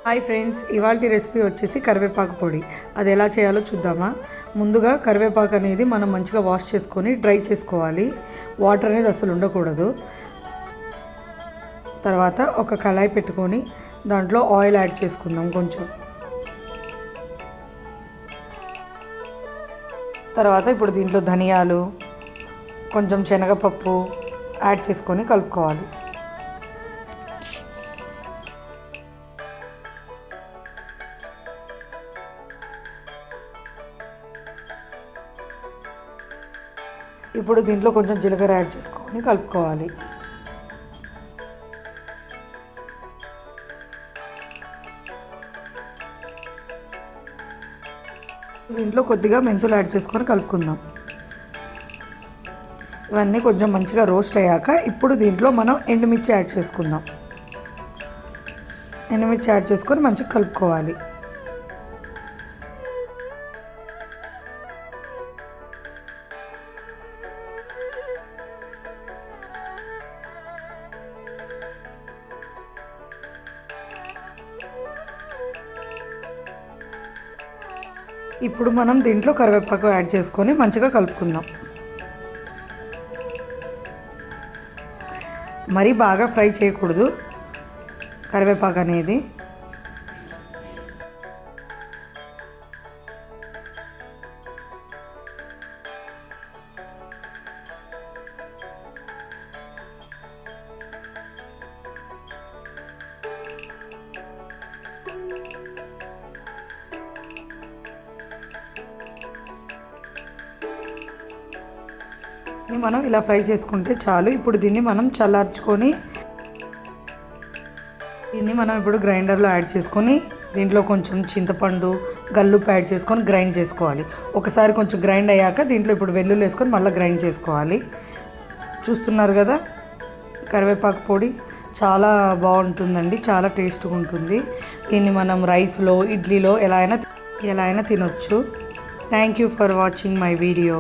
Hi friends, ఇవాల్టి recipe వచ్చేసి కరివేపాకు పొడి. అది ఎలా చేయాలో చూద్దామా. ముందుగా కరివేపాకు అనేది మనం మంచిగా వాష్ చేసుకొని డ్రై చేసుకోవాలి. వాటర్ అనేది అసలు ఉండకూడదు. తర్వాత ఒక కళాయి పెట్టుకొని దాంట్లో ఆయిల్ యాడ్ చేసుకుందాం కొంచెం. తర్వాత ఇప్పుడు దీంట్లో ధనియాలు, కొంచెం శనగపప్పు యాడ్ చేసుకొని కలుపుకోవాలి. ఇప్పుడు దీంట్లో కొంచెం జీలకర్ర యాడ్ చేసుకొని కలుపుకోవాలి. దీంట్లో కొద్దిగా మెంతులు యాడ్ చేసుకొని కలుపుకుందాం. ఇవన్నీ కొంచెం మంచిగా రోస్ట్ అయ్యాక ఇప్పుడు దీంట్లో మనం ఎండుమిర్చి యాడ్ చేసుకుందాం. ఎండుమిర్చి యాడ్ చేసుకొని మంచిగా కలుపుకోవాలి. ఇప్పుడు మనం దీంట్లో కరివేపాకు యాడ్ చేసుకొని మంచిగా కలుపుకుందాం. మరీ బాగా ఫ్రై చేయకూడదు కరివేపాకు అనేది. మనం ఇలా ఫ్రై చేసుకుంటే చాలు. ఇప్పుడు దీన్ని మనం చల్లార్చుకొని ఇప్పుడు గ్రైండర్లో యాడ్ చేసుకొని దీంట్లో కొంచెం చింతపండు, గల్లుప్పు యాడ్ చేసుకొని గ్రైండ్ చేసుకోవాలి. ఒకసారి కొంచెం గ్రైండ్ అయ్యాక దీంట్లో ఇప్పుడు వెల్లుల్లి వేసుకొని మళ్ళీ గ్రైండ్ చేసుకోవాలి. చూస్తున్నారు కదా, కరివేపాకు పొడి చాలా బాగుంటుందండి, చాలా టేస్ట్గా ఉంటుంది. దీన్ని మనం రైస్లో, ఇడ్లీలో ఎలా అయినా తినొచ్చు. Thank you for watching my video.